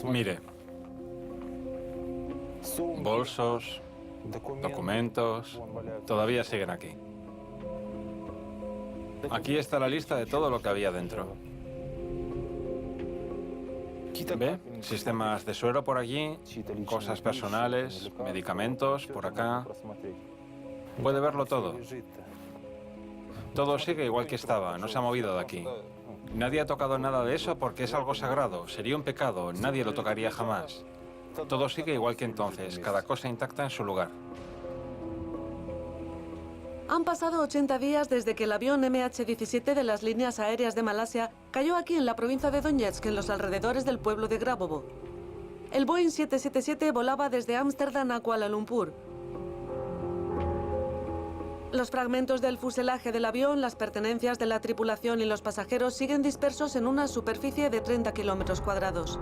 Mire, bolsos, documentos, todavía siguen aquí. Aquí está la lista de todo lo que había dentro. ¿Ve? Sistemas de suero por allí, cosas personales, medicamentos por acá. Puede verlo todo. Todo sigue igual que estaba, no se ha movido de aquí. Nadie ha tocado nada de eso porque es algo sagrado, sería un pecado, nadie lo tocaría jamás. Todo sigue igual que entonces, cada cosa intacta en su lugar. Han pasado 80 días desde que el avión MH17 de las líneas aéreas de Malasia cayó aquí en la provincia de Donetsk, en los alrededores del pueblo de Grabovo. El Boeing 777 volaba desde Ámsterdam a Kuala Lumpur. Los fragmentos del fuselaje del avión, las pertenencias de la tripulación y los pasajeros siguen dispersos en una superficie de 30 kilómetros cuadrados.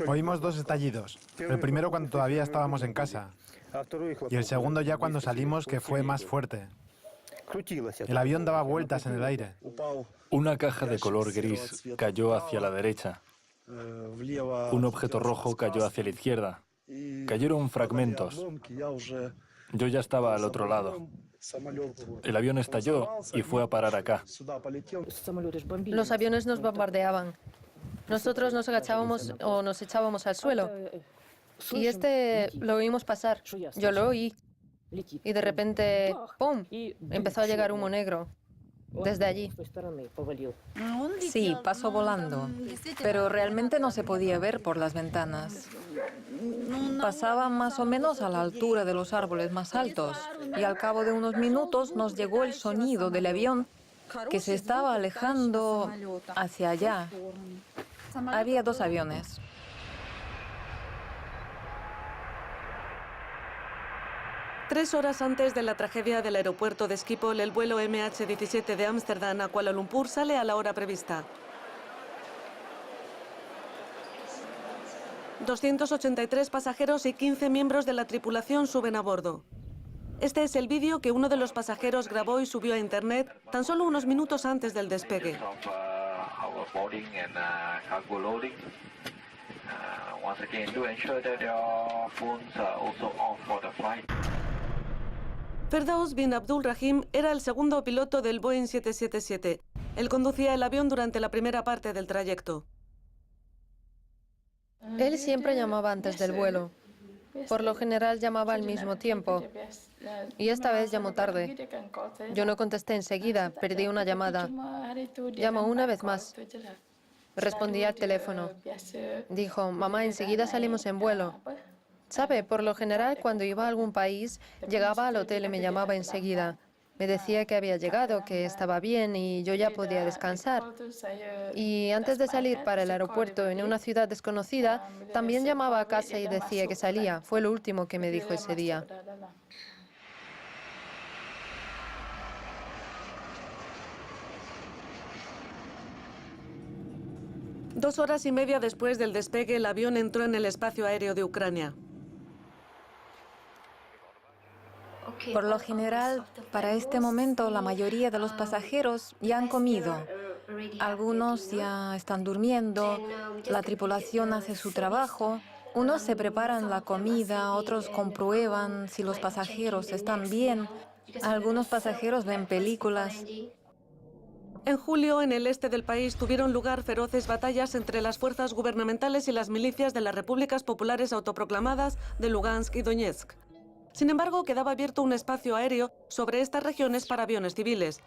Oímos dos estallidos. El primero cuando todavía estábamos en casa y el segundo ya cuando salimos, que fue más fuerte. El avión daba vueltas en el aire. Una caja de color gris cayó hacia la derecha. Un objeto rojo cayó hacia la izquierda. Cayeron fragmentos. Yo ya estaba al otro lado. El avión estalló y fue a parar acá. Los aviones nos bombardeaban. Nosotros nos agachábamos o nos echábamos al suelo. Y lo oímos pasar. Yo lo oí. Y de repente, ¡pum!, empezó a llegar humo negro. Desde allí. Sí, pasó volando, pero realmente no se podía ver por las ventanas. Pasaba más o menos a la altura de los árboles más altos y al cabo de unos minutos nos llegó el sonido del avión que se estaba alejando hacia allá. Había dos aviones. Tres horas antes de la tragedia del aeropuerto de Schiphol, el vuelo MH17 de Ámsterdam a Kuala Lumpur sale a la hora prevista. 283 pasajeros y 15 miembros de la tripulación suben a bordo. Este es el vídeo que uno de los pasajeros grabó y subió a internet tan solo unos minutos antes del despegue. Ferdaus bin Abdul Rahim era el segundo piloto del Boeing 777. Él conducía el avión durante la primera parte del trayecto. Él siempre llamaba antes del vuelo. Por lo general llamaba al mismo tiempo. Y esta vez llamó tarde. Yo no contesté enseguida, perdí una llamada. Llamó una vez más. Respondí al teléfono. Dijo, mamá, enseguida salimos en vuelo. ¿Sabe? Por lo general, cuando iba a algún país, llegaba al hotel y me llamaba enseguida. Me decía que había llegado, que estaba bien y yo ya podía descansar. Y antes de salir para el aeropuerto en una ciudad desconocida, también llamaba a casa y decía que salía. Fue lo último que me dijo ese día. Dos horas y media después del despegue, el avión entró en el espacio aéreo de Ucrania. Por lo general, para este momento, la mayoría de los pasajeros ya han comido. Algunos ya están durmiendo, la tripulación hace su trabajo. Unos se preparan la comida, otros comprueban si los pasajeros están bien. Algunos pasajeros ven películas. En julio, en el este del país, tuvieron lugar feroces batallas entre las fuerzas gubernamentales y las milicias de las repúblicas populares autoproclamadas de Lugansk y Donetsk. Sin embargo, quedaba abierto un espacio aéreo sobre estas regiones para aviones civiles.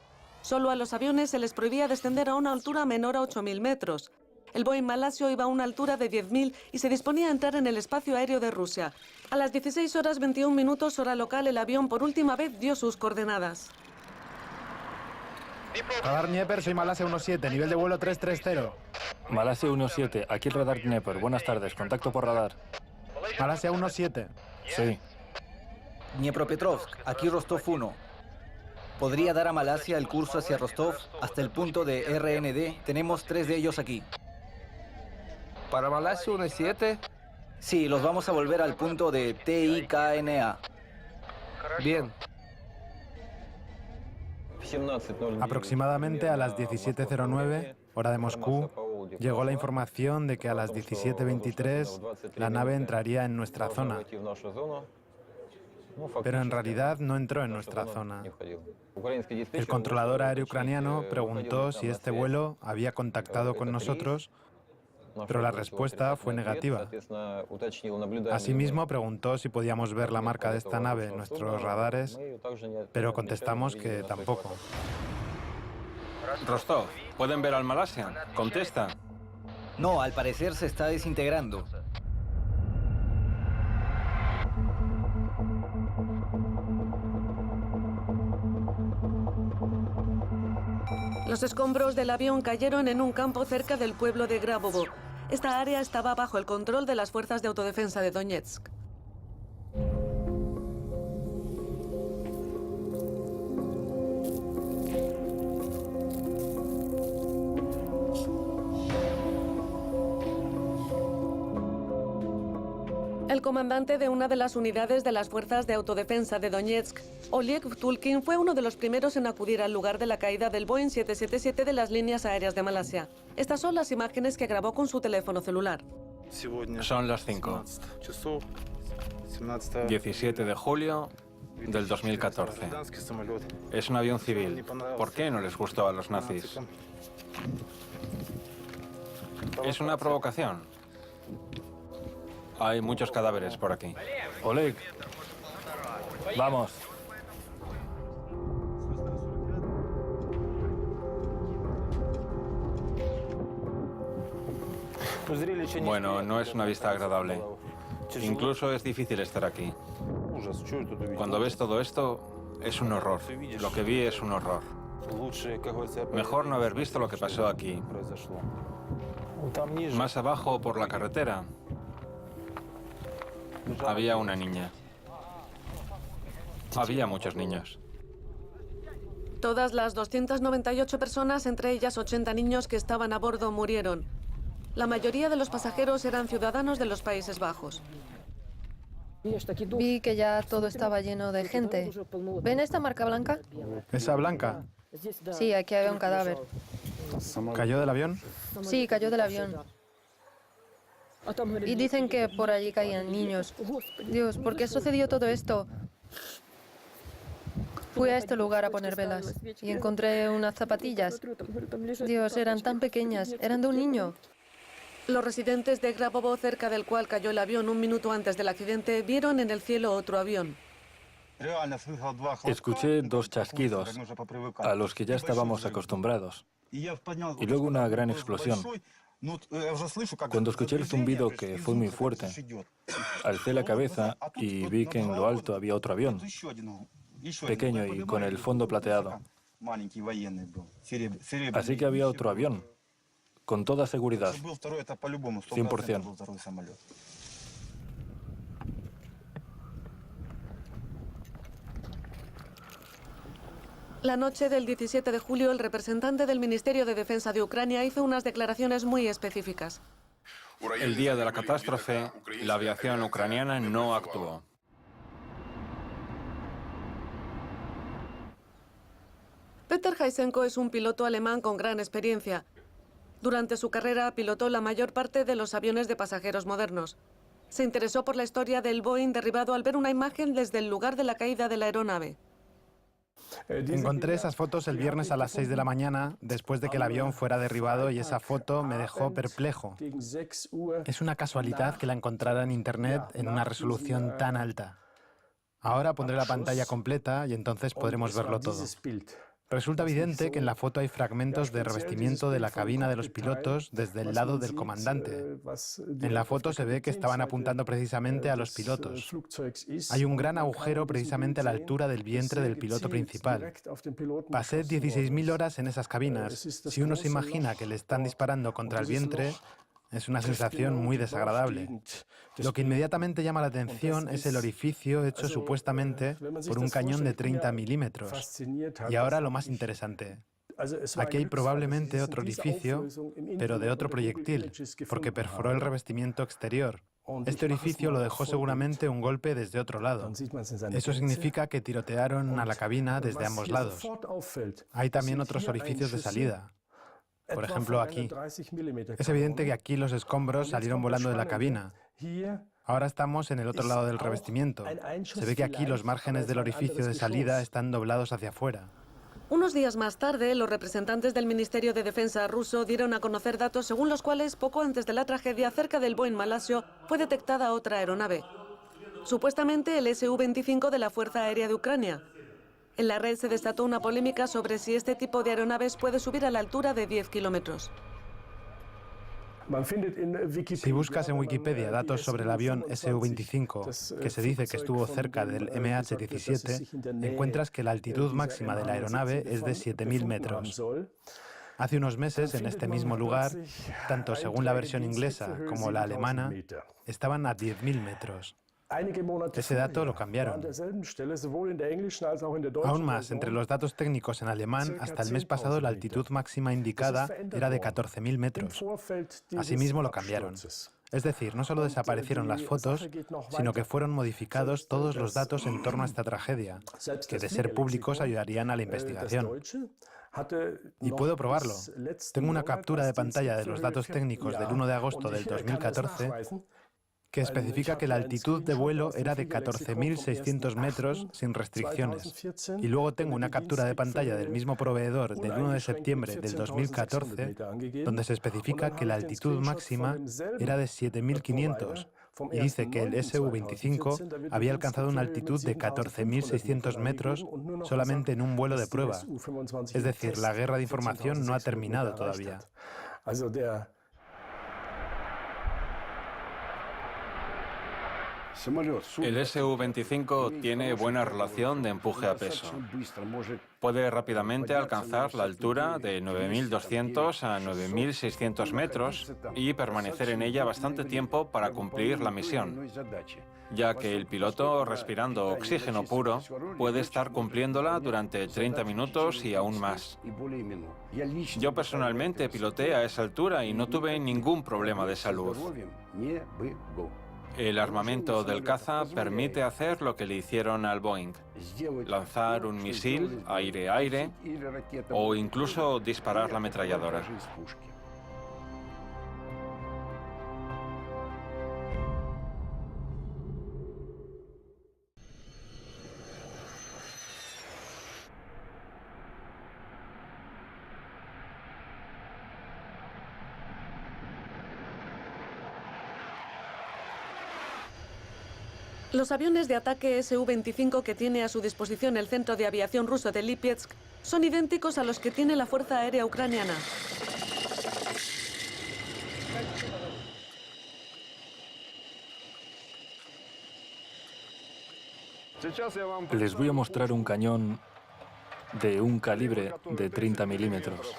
Solo a los aviones se les prohibía descender a una altura menor a 8.000 metros. El Boeing malasio iba a una altura de 10.000 y se disponía a entrar en el espacio aéreo de Rusia. A las 16 horas 21 minutos, hora local, el avión por última vez dio sus coordenadas. Radar Dnieper, soy Malasia 17, nivel de vuelo 330. Malasia 17, aquí Radar Dnieper. Buenas tardes, contacto por radar. Malasia 17. Sí. Dniepropetrovsk, aquí Rostov 1. ¿Podría dar a Malasia el curso hacia Rostov hasta el punto de RND? Tenemos 3 de ellos aquí. ¿Para Malasia 1-7? Sí, los vamos a volver al punto de TIKNA. Bien. Aproximadamente a las 17:09, hora de Moscú, llegó la información de que a las 17:23 la nave entraría en nuestra zona. Pero en realidad no entró en nuestra zona. El controlador aéreo ucraniano preguntó si este vuelo había contactado con nosotros, pero la respuesta fue negativa. Asimismo, preguntó si podíamos ver la marca de esta nave en nuestros radares, pero contestamos que tampoco. Rostov, ¿pueden ver al Malasian? Contesta. No, al parecer se está desintegrando. Los escombros del avión cayeron en un campo cerca del pueblo de Grabovo. Esta área estaba bajo el control de las fuerzas de autodefensa de Donetsk. El comandante de una de las unidades de las fuerzas de autodefensa de Donetsk, Oleg Vtulkin, fue uno de los primeros en acudir al lugar de la caída del Boeing 777 de las líneas aéreas de Malasia. Estas son las imágenes que grabó con su teléfono celular. Son las 5. 17 de julio del 2014. Es un avión civil. ¿Por qué no les gustó a los nazis? Es una provocación. Hay muchos cadáveres por aquí. Oleg, vamos. Bueno, no es una vista agradable. Incluso es difícil estar aquí. Cuando ves todo esto, es un horror. Lo que vi es un horror. Mejor no haber visto lo que pasó aquí. Más abajo, por la carretera, había una niña. Había muchos niños. Todas las 298 personas, entre ellas 80 niños que estaban a bordo, murieron. La mayoría de los pasajeros eran ciudadanos de los Países Bajos. Vi que ya todo estaba lleno de gente. ¿Ven esta marca blanca? ¿Esa blanca? Sí, aquí había un cadáver. ¿Cayó del avión? Sí, cayó del avión. Y dicen que por allí caían niños. Dios, ¿por qué sucedió todo esto? Fui a este lugar a poner velas y encontré unas zapatillas. Dios, eran tan pequeñas, eran de un niño. Los residentes de Grabovo, cerca del cual cayó el avión un minuto antes del accidente, vieron en el cielo otro avión. Escuché dos chasquidos, a los que ya estábamos acostumbrados, y luego una gran explosión. Cuando escuché el zumbido, que fue muy fuerte, alcé la cabeza y vi que en lo alto había otro avión, pequeño y con el fondo plateado. Así que había otro avión, con toda seguridad, 100%. La noche del 17 de julio, el representante del Ministerio de Defensa de Ucrania hizo unas declaraciones muy específicas. El día de la catástrofe, la aviación ucraniana no actuó. Peter Heisenko es un piloto alemán con gran experiencia. Durante su carrera pilotó la mayor parte de los aviones de pasajeros modernos. Se interesó por la historia del Boeing derribado al ver una imagen desde el lugar de la caída de la aeronave. Encontré esas fotos el viernes a las 6 de la mañana, después de que el avión fuera derribado, y esa foto me dejó perplejo. Es una casualidad que la encontrara en Internet en una resolución tan alta. Ahora pondré la pantalla completa y entonces podremos verlo todo. Resulta evidente que en la foto hay fragmentos de revestimiento de la cabina de los pilotos desde el lado del comandante. En la foto se ve que estaban apuntando precisamente a los pilotos. Hay un gran agujero precisamente a la altura del vientre del piloto principal. Pasé 16.000 horas en esas cabinas. Si uno se imagina que le están disparando contra el vientre, es una sensación muy desagradable. Lo que inmediatamente llama la atención es el orificio hecho supuestamente por un cañón de 30 milímetros. Y ahora lo más interesante. Aquí hay probablemente otro orificio, pero de otro proyectil, porque perforó el revestimiento exterior. Este orificio lo dejó seguramente un golpe desde otro lado. Eso significa que tirotearon a la cabina desde ambos lados. Hay también otros orificios de salida. Por ejemplo, aquí. Es evidente que aquí los escombros salieron volando de la cabina. Ahora estamos en el otro lado del revestimiento. Se ve que aquí los márgenes del orificio de salida están doblados hacia afuera. Unos días más tarde, los representantes del Ministerio de Defensa ruso dieron a conocer datos según los cuales, poco antes de la tragedia, cerca del Boeing Malasio, fue detectada otra aeronave. Supuestamente el Su-25 de la Fuerza Aérea de Ucrania. En la red se desató una polémica sobre si este tipo de aeronaves puede subir a la altura de 10 kilómetros. Si buscas en Wikipedia datos sobre el avión Su-25, que se dice que estuvo cerca del MH17, encuentras que la altitud máxima de la aeronave es de 7.000 metros. Hace unos meses, en este mismo lugar, tanto según la versión inglesa como la alemana, estaban a 10.000 metros. Ese dato lo cambiaron. Aún más, entre los datos técnicos en alemán, hasta el mes pasado la altitud máxima indicada era de 14.000 metros. Asimismo lo cambiaron. Es decir, no solo desaparecieron las fotos, sino que fueron modificados todos los datos en torno a esta tragedia, que de ser públicos ayudarían a la investigación. Y puedo probarlo. Tengo una captura de pantalla de los datos técnicos del 1 de agosto del 2014, que especifica que la altitud de vuelo era de 14.600 metros sin restricciones. Y luego tengo una captura de pantalla del mismo proveedor del 1 de septiembre del 2014, donde se especifica que la altitud máxima era de 7.500 y dice que el Su-25 había alcanzado una altitud de 14.600 metros solamente en un vuelo de prueba. Es decir, la guerra de información no ha terminado todavía. El Su-25 tiene buena relación de empuje a peso. Puede rápidamente alcanzar la altura de 9.200 a 9.600 metros y permanecer en ella bastante tiempo para cumplir la misión, ya que el piloto, respirando oxígeno puro, puede estar cumpliéndola durante 30 minutos y aún más. Yo personalmente piloté a esa altura y no tuve ningún problema de salud. El armamento del caza permite hacer lo que le hicieron al Boeing: lanzar un misil aire-aire o incluso disparar la ametralladora. Los aviones de ataque Su-25 que tiene a su disposición el Centro de Aviación ruso de Lipetsk son idénticos a los que tiene la Fuerza Aérea Ucraniana. Les voy a mostrar un cañón de un calibre de 30 milímetros.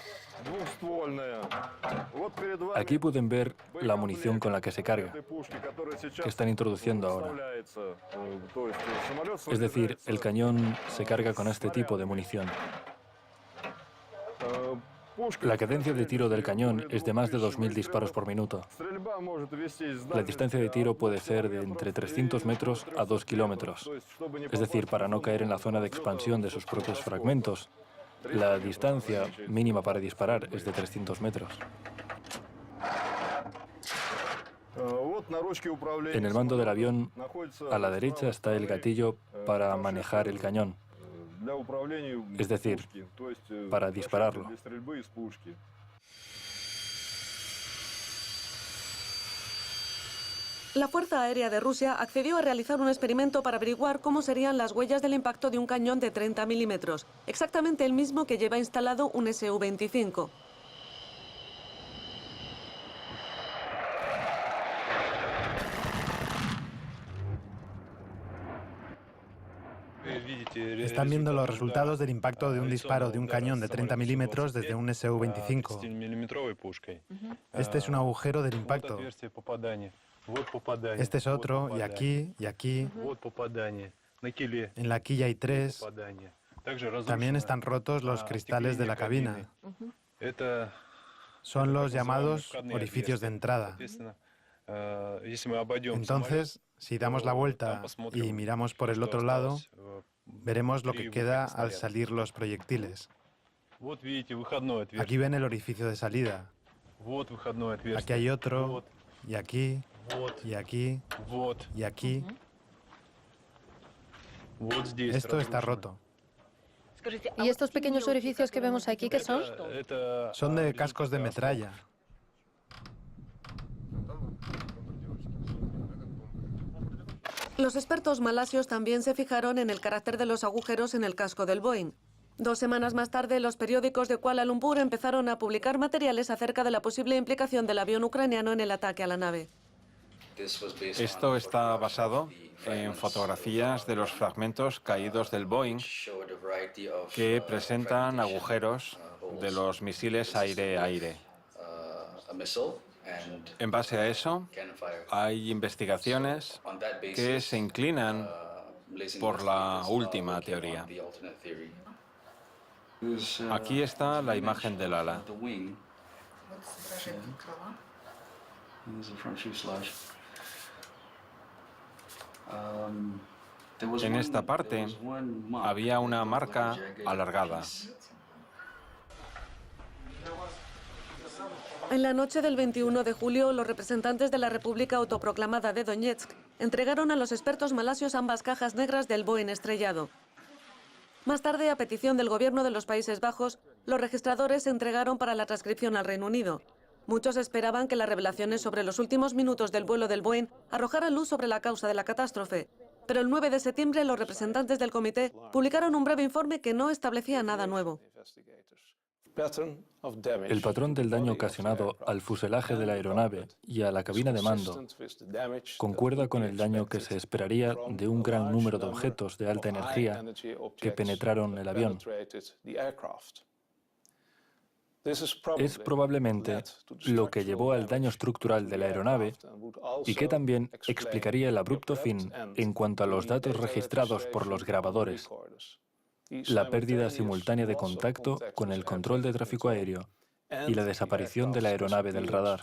Aquí pueden ver la munición con la que se carga, que están introduciendo ahora. Es decir, el cañón se carga con este tipo de munición. La cadencia de tiro del cañón es de más de 2.000 disparos por minuto. La distancia de tiro puede ser de entre 300 metros a 2 kilómetros. Es decir, para no caer en la zona de expansión de sus propios fragmentos. La distancia mínima para disparar es de 300 metros. En el mando del avión, a la derecha está el gatillo para manejar el cañón, es decir, para dispararlo. La Fuerza Aérea de Rusia accedió a realizar un experimento para averiguar cómo serían las huellas del impacto de un cañón de 30 milímetros, exactamente el mismo que lleva instalado un Su-25. Están viendo los resultados del impacto de un disparo de un cañón de 30 milímetros desde un Su-25. Este es un agujero del impacto. Este es otro, y aquí, y aquí. En la quilla hay 3. También están rotos los cristales de la cabina. Son los llamados orificios de entrada. Entonces, si damos la vuelta y miramos por el otro lado, veremos lo que queda al salir los proyectiles. Aquí ven el orificio de salida. Aquí hay otro, y aquí, y aquí, y aquí. Esto está roto. ¿Y estos pequeños orificios que vemos aquí qué son? Son de cascos de metralla. Los expertos malasios también se fijaron en el carácter de los agujeros en el casco del Boeing. 2 semanas más tarde, los periódicos de Kuala Lumpur empezaron a publicar materiales acerca de la posible implicación del avión ucraniano en el ataque a la nave. Esto está basado en fotografías de los fragmentos caídos del Boeing que presentan agujeros de los misiles aire-aire. En base a eso, hay investigaciones que se inclinan por la última teoría. Aquí está la imagen del ala. En esta parte había una marca alargada. En la noche del 21 de julio, los representantes de la República Autoproclamada de Donetsk entregaron a los expertos malasios ambas cajas negras del Boeing estrellado. Más tarde, a petición del gobierno de los Países Bajos, los registradores se entregaron para la transcripción al Reino Unido. Muchos esperaban que las revelaciones sobre los últimos minutos del vuelo del Boeing arrojaran luz sobre la causa de la catástrofe. Pero el 9 de septiembre, los representantes del comité publicaron un breve informe que no establecía nada nuevo. El patrón del daño ocasionado al fuselaje de la aeronave y a la cabina de mando concuerda con el daño que se esperaría de un gran número de objetos de alta energía que penetraron el avión. Es probablemente lo que llevó al daño estructural de la aeronave y que también explicaría el abrupto fin en cuanto a los datos registrados por los grabadores. La pérdida simultánea de contacto con el control de tráfico aéreo y la desaparición de la aeronave del radar.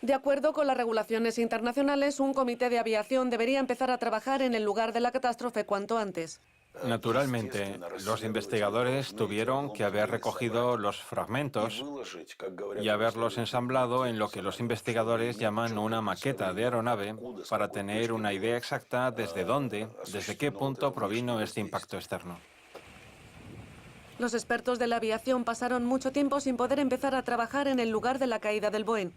De acuerdo con las regulaciones internacionales, un comité de aviación debería empezar a trabajar en el lugar de la catástrofe cuanto antes. Naturalmente, los investigadores tuvieron que haber recogido los fragmentos y haberlos ensamblado en lo que los investigadores llaman una maqueta de aeronave para tener una idea exacta desde dónde, desde qué punto provino este impacto externo. Los expertos de la aviación pasaron mucho tiempo sin poder empezar a trabajar en el lugar de la caída del Boeing.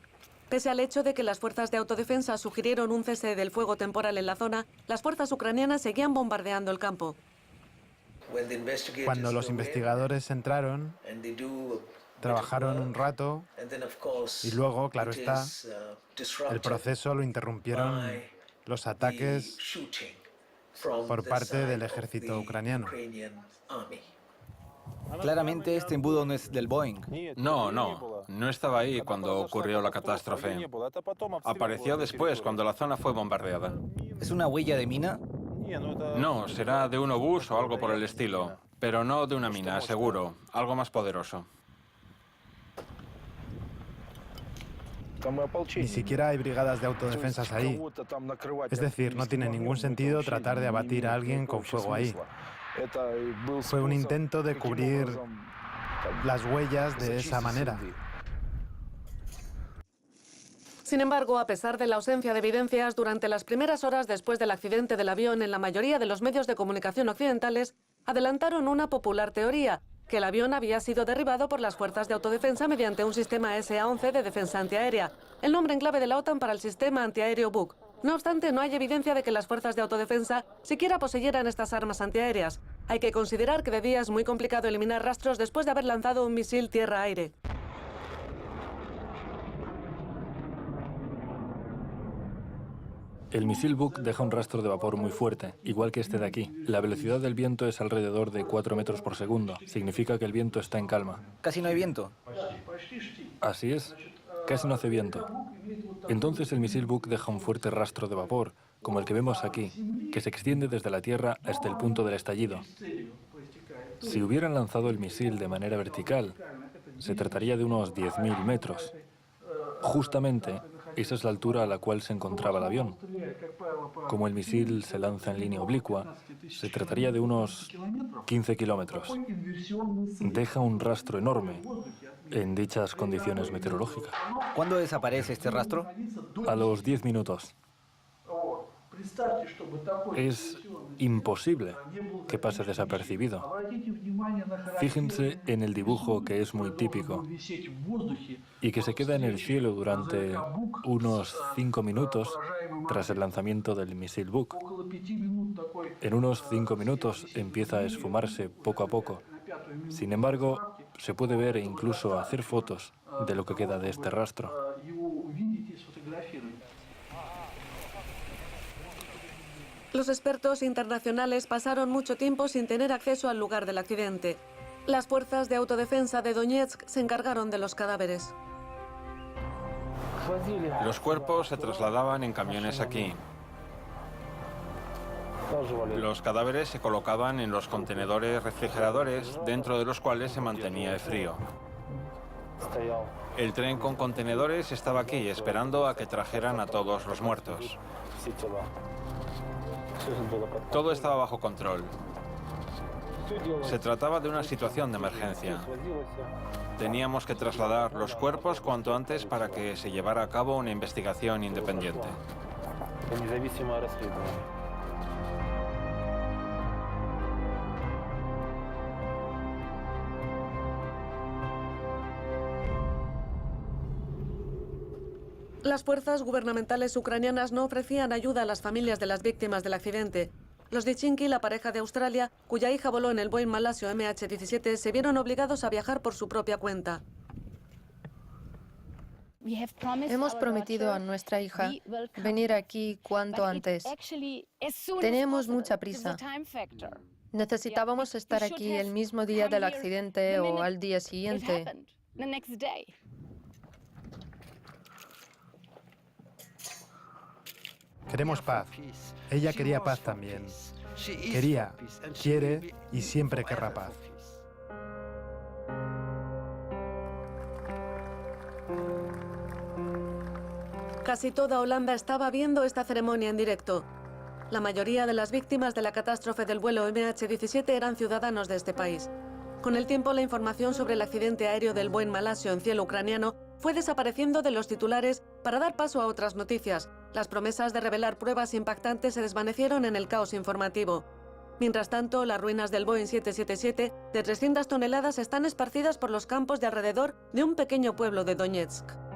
Pese al hecho de que las fuerzas de autodefensa sugirieron un cese del fuego temporal en la zona, las fuerzas ucranianas seguían bombardeando el campo. Cuando los investigadores entraron, trabajaron un rato y luego, claro está, el proceso lo interrumpieron los ataques por parte del ejército ucraniano. Claramente este embudo no es del Boeing. No estaba ahí cuando ocurrió la catástrofe. Apareció después, cuando la zona fue bombardeada. ¿Es una huella de mina? No, será de un obús o algo por el estilo, pero no de una mina, seguro, algo más poderoso. Ni siquiera hay brigadas de autodefensas ahí. Es decir, no tiene ningún sentido tratar de abatir a alguien con fuego ahí. Fue un intento de cubrir las huellas de esa manera. Sin embargo, a pesar de la ausencia de evidencias, durante las primeras horas después del accidente del avión en la mayoría de los medios de comunicación occidentales, adelantaron una popular teoría, que el avión había sido derribado por las fuerzas de autodefensa mediante un sistema SA-11 de defensa antiaérea, el nombre en clave de la OTAN para el sistema antiaéreo Buk. No obstante, no hay evidencia de que las fuerzas de autodefensa siquiera poseyeran estas armas antiaéreas. Hay que considerar que de día es muy complicado eliminar rastros después de haber lanzado un misil tierra-aire. El misil Buk deja un rastro de vapor muy fuerte, igual que este de aquí. La velocidad del viento es alrededor de 4 metros por segundo. Significa que el viento está en calma. Casi no hay viento. Así es. Casi no hace viento. Entonces el misil Buk deja un fuerte rastro de vapor, como el que vemos aquí, que se extiende desde la Tierra hasta el punto del estallido. Si hubieran lanzado el misil de manera vertical, se trataría de unos 10.000 metros. Justamente, esa es la altura a la cual se encontraba el avión. Como el misil se lanza en línea oblicua, se trataría de unos 15 kilómetros. Deja un rastro enorme en dichas condiciones meteorológicas. ¿Cuándo desaparece este rastro? A los 10 minutos. Es imposible que pase desapercibido. Fíjense en el dibujo, que es muy típico y que se queda en el cielo durante unos 5 minutos tras el lanzamiento del misil Buk. En unos 5 minutos empieza a esfumarse poco a poco. Sin embargo, se puede ver e incluso hacer fotos de lo que queda de este rastro. Los expertos internacionales pasaron mucho tiempo sin tener acceso al lugar del accidente. Las fuerzas de autodefensa de Donetsk se encargaron de los cadáveres. Los cuerpos se trasladaban en camiones aquí. Los cadáveres se colocaban en los contenedores refrigeradores, dentro de los cuales se mantenía el frío. El tren con contenedores estaba aquí, esperando a que trajeran a todos los muertos. Todo estaba bajo control. Se trataba de una situación de emergencia. Teníamos que trasladar los cuerpos cuanto antes para que se llevara a cabo una investigación independiente. Las fuerzas gubernamentales ucranianas no ofrecían ayuda a las familias de las víctimas del accidente. Los Dichinki, la pareja de Australia, cuya hija voló en el Boeing malasio MH17, se vieron obligados a viajar por su propia cuenta. Hemos prometido a nuestra hija venir aquí cuanto antes. Tenemos mucha prisa. Necesitábamos estar aquí el mismo día del accidente o al día siguiente. Queremos paz. Ella quería paz también. Quería, quiere y siempre querrá paz. Casi toda Holanda estaba viendo esta ceremonia en directo. La mayoría de las víctimas de la catástrofe del vuelo MH17 eran ciudadanos de este país. Con el tiempo, la información sobre el accidente aéreo del Boeing malasio en cielo ucraniano fue desapareciendo de los titulares para dar paso a otras noticias. Las promesas de revelar pruebas impactantes se desvanecieron en el caos informativo. Mientras tanto, las ruinas del Boeing 777 de 300 toneladas están esparcidas por los campos de alrededor de un pequeño pueblo de Donetsk.